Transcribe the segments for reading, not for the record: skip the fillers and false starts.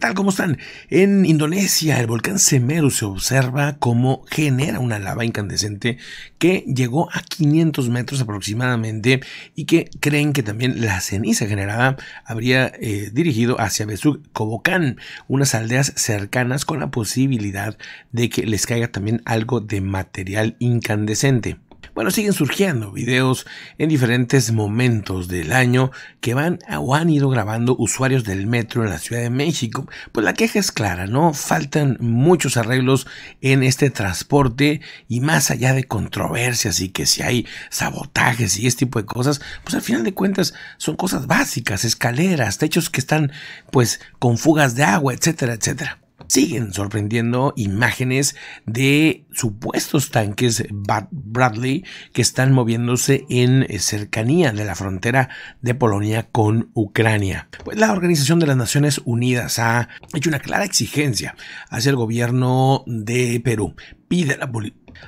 tal? ¿Cómo están? En Indonesia, el volcán Semeru se observa cómo genera una lava incandescente que llegó a 500 metros aproximadamente y que creen que también la ceniza generada habría dirigido hacia Besuk Kobokan, unas aldeas cercanas con la posibilidad de que les caiga también algo de material incandescente. Bueno, siguen surgiendo videos en diferentes momentos del año que van o han ido grabando usuarios del metro en la Ciudad de México. Pues la queja es clara, ¿no? Faltan muchos arreglos en este transporte y más allá de controversias y que si hay sabotajes y este tipo de cosas, pues al final de cuentas son cosas básicas, escaleras, techos que están pues con fugas de agua, etcétera, etcétera. Siguen sorprendiendo imágenes de supuestos tanques Bradley que están moviéndose en cercanía de la frontera de Polonia con Ucrania. Pues la Organización de las Naciones Unidas ha hecho una clara exigencia hacia el gobierno de Perú. Pide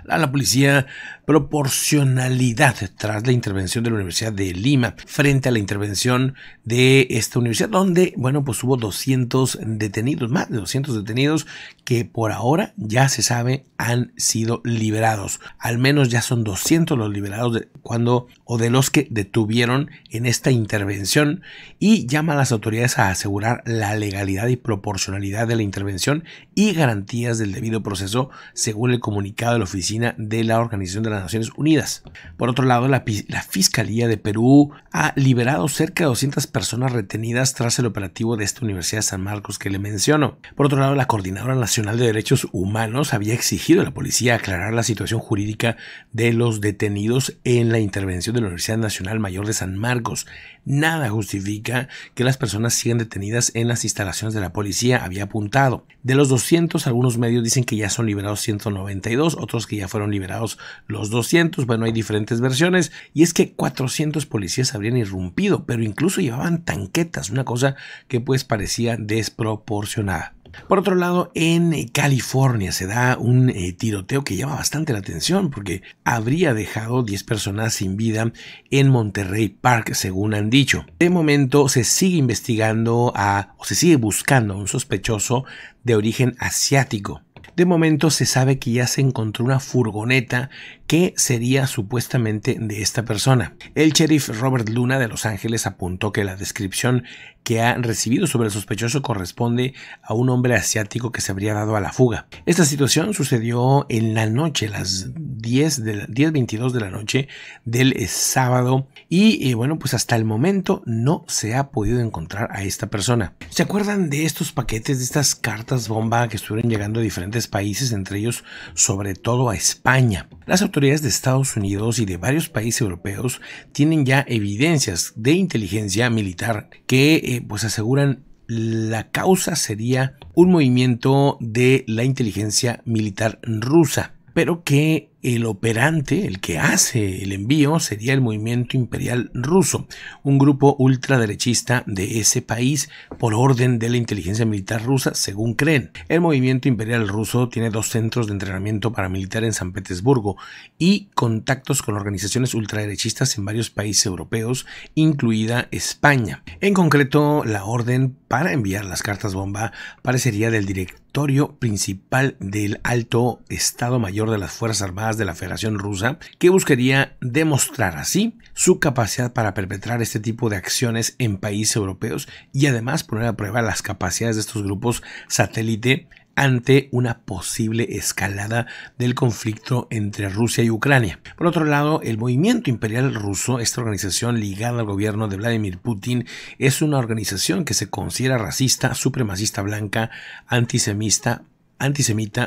a la policía proporcionalidad tras la intervención de la Universidad de Lima frente a la intervención de esta universidad donde, bueno, pues hubo 200 detenidos, más de 200 detenidos que por ahora ya se sabe han sido liberados. Al menos ya son 200 los liberados de los que detuvieron en esta intervención y llama a las autoridades a asegurar la legalidad y proporcionalidad de la intervención y garantías del debido proceso según el comunicado de la oficina de la Organización de las Naciones Unidas. Por otro lado, la Fiscalía de Perú ha liberado cerca de 200 personas retenidas tras el operativo de esta Universidad de San Marcos que le menciono. Por otro lado, la Coordinadora Nacional de Derechos Humanos había exigido a la policía aclarar la situación jurídica de los detenidos en la intervención de la Universidad Nacional Mayor de San Marcos. Nada justifica que las personas sigan detenidas en las instalaciones de la policía, había apuntado. De los 200, algunos medios dicen que ya son liberados 192, otros que ya fueron liberados los 200. Bueno, hay diferentes versiones y es que 400 policías habrían irrumpido, pero incluso llevaban tanquetas, una cosa que pues parecía desproporcionada. Por otro lado, en California se da un tiroteo que llama bastante la atención porque habría dejado 10 personas sin vida en Monterrey Park, según han dicho. De momento se sigue investigando o se sigue buscando a un sospechoso de origen asiático. De momento se sabe que ya se encontró una furgoneta que sería supuestamente de esta persona. El sheriff Robert Luna de Los Ángeles apuntó que la descripción que ha recibido sobre el sospechoso corresponde a un hombre asiático que se habría dado a la fuga. Esta situación sucedió en la noche, las 10:22 de la noche del sábado y bueno, pues hasta el momento no se ha podido encontrar a esta persona. ¿Se acuerdan de estos paquetes, de estas cartas bomba que estuvieron llegando a diferentes países, entre ellos sobre todo a España? Las autoridades de Estados Unidos y de varios países europeos tienen ya evidencias de inteligencia militar que pues aseguran la causa sería un movimiento de la inteligencia militar rusa, pero que el operante, el que hace el envío, sería el Movimiento Imperial Ruso, un grupo ultraderechista de ese país por orden de la inteligencia militar rusa, según creen. El Movimiento Imperial Ruso tiene 2 centros de entrenamiento paramilitar en San Petersburgo y contactos con organizaciones ultraderechistas en varios países europeos, incluida España. En concreto, la orden para enviar las cartas bomba parecería del directorio principal del Alto Estado Mayor de las Fuerzas Armadas de la Federación Rusa, que buscaría demostrar así su capacidad para perpetrar este tipo de acciones en países europeos y además poner a prueba las capacidades de estos grupos satélite ante una posible escalada del conflicto entre Rusia y Ucrania. Por otro lado, el Movimiento Imperial Ruso, esta organización ligada al gobierno de Vladimir Putin, es una organización que se considera racista, supremacista blanca, antisemita,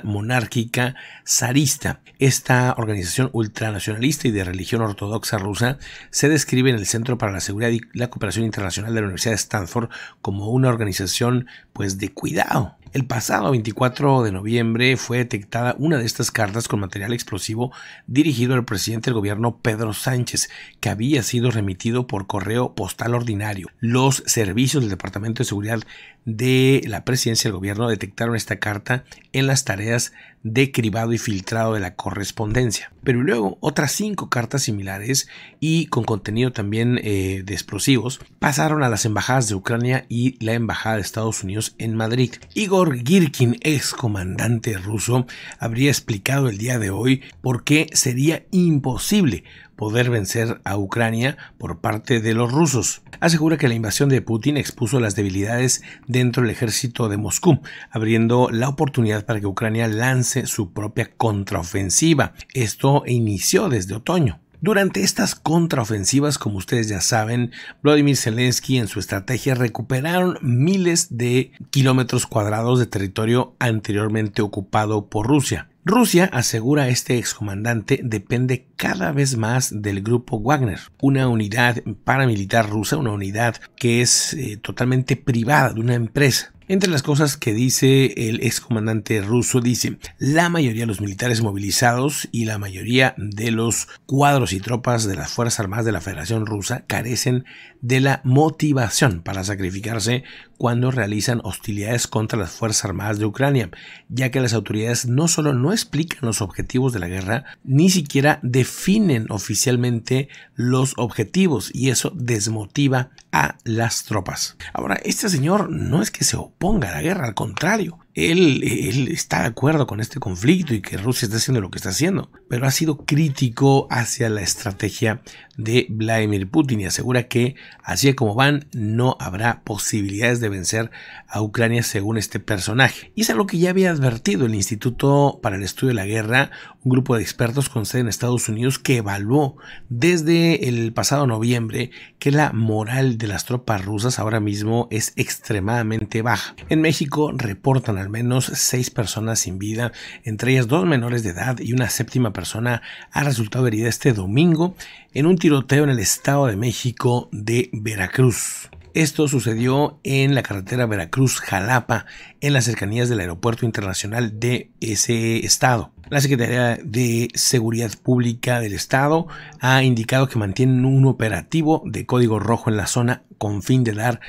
monárquica, zarista. Esta organización ultranacionalista y de religión ortodoxa rusa se describe en el Centro para la Seguridad y la Cooperación Internacional de la Universidad de Stanford como una organización pues de cuidado. El pasado 24 de noviembre fue detectada una de estas cartas con material explosivo dirigido al presidente del gobierno Pedro Sánchez, que había sido remitido por correo postal ordinario. Los servicios del Departamento de Seguridad de la Presidencia del Gobierno detectaron esta carta en las tareas de cribado y filtrado de la correspondencia. pero luego otras 5 cartas similares y con contenido también de explosivos pasaron a las embajadas de Ucrania y la embajada de Estados Unidos en Madrid. Igor Girkin, excomandante ruso, habría explicado el día de hoy por qué sería imposible poder vencer a Ucrania por parte de los rusos. Asegura que la invasión de Putin expuso las debilidades dentro del ejército de Moscú, abriendo la oportunidad para que Ucrania lance su propia contraofensiva. Esto inició desde otoño. Durante estas contraofensivas, como ustedes ya saben, Volodymyr Zelensky en su estrategia recuperaron miles de kilómetros cuadrados de territorio anteriormente ocupado por Rusia. Rusia, asegura este excomandante, depende cada vez más del grupo Wagner, una unidad paramilitar rusa, una unidad que es totalmente privada de una empresa. Entre las cosas que dice el excomandante ruso, dice: la mayoría de los militares movilizados y la mayoría de los cuadros y tropas de las Fuerzas Armadas de la Federación Rusa carecen de la motivación para sacrificarse cuando realizan hostilidades contra las Fuerzas Armadas de Ucrania, ya que las autoridades no solo no explican los objetivos de la guerra, ni siquiera definen oficialmente los objetivos, y eso desmotiva a las tropas. Ahora, este señor no es que se oponga a la guerra, al contrario. Él está de acuerdo con este conflicto y que Rusia está haciendo lo que está haciendo, pero ha sido crítico hacia la estrategia de Vladimir Putin y asegura que así como van no habrá posibilidades de vencer a Ucrania según este personaje. Y es algo que ya había advertido el Instituto para el Estudio de la Guerra, un grupo de expertos con sede en Estados Unidos que evaluó desde el pasado noviembre que la moral de las tropas rusas ahora mismo es extremadamente baja. En México reportan al menos 6 personas sin vida, entre ellas 2 menores de edad y una 7ª persona ha resultado herida este domingo en un tiroteo en el Estado de México de Veracruz. Esto sucedió en la carretera Veracruz-Jalapa, en las cercanías del aeropuerto internacional de ese estado. La Secretaría de Seguridad Pública del Estado ha indicado que mantienen un operativo de código rojo en la zona con fin de dar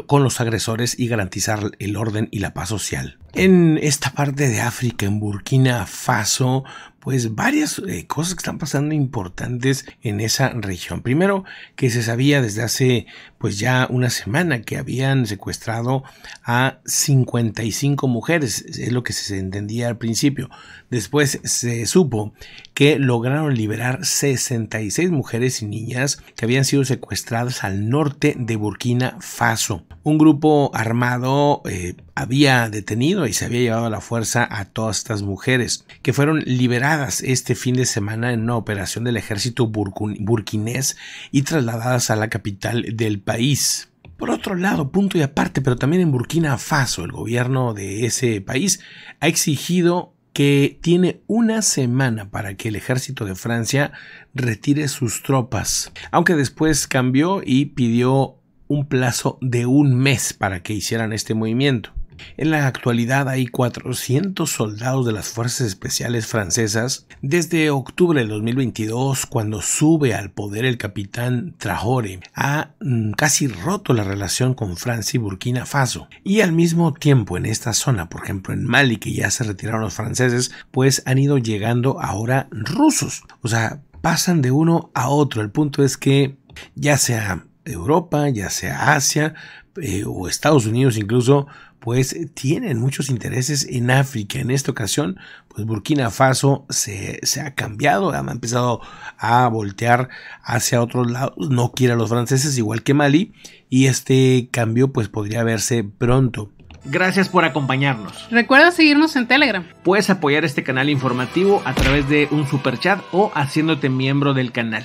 con los agresores y garantizar el orden y la paz social. En esta parte de África, en Burkina Faso, pues varias cosas que están pasando importantes en esa región. Primero, que se sabía desde hace pues ya una semana que habían secuestrado a 55 mujeres, es lo que se entendía al principio. Después se supo que lograron liberar 66 mujeres y niñas que habían sido secuestradas al norte de Burkina Faso. Un grupo armado había detenido y se había llevado a la fuerza a todas estas mujeres, que fueron liberadas este fin de semana en una operación del ejército burkinés y trasladadas a la capital del país. Por otro lado, punto y aparte, pero también en Burkina Faso, el gobierno de ese país ha exigido que tiene una semana para que el ejército de Francia retire sus tropas, aunque después cambió y pidió un plazo de un mes para que hicieran este movimiento. En la actualidad hay 400 soldados de las Fuerzas Especiales francesas. Desde octubre del 2022, cuando sube al poder el capitán Traoré, ha casi roto la relación con Francia y Burkina Faso. Y al mismo tiempo en esta zona, por ejemplo en Mali, que ya se retiraron los franceses, pues han ido llegando ahora rusos. O sea, pasan de uno a otro. El punto es que ya sea Europa, ya sea Asia o Estados Unidos incluso, pues tienen muchos intereses en África. En esta ocasión, pues Burkina Faso se ha cambiado, ha empezado a voltear hacia otros lados, no quiere a los franceses, igual que Mali, y este cambio pues podría verse pronto. Gracias por acompañarnos. Recuerda seguirnos en Telegram. Puedes apoyar este canal informativo a través de un superchat o haciéndote miembro del canal.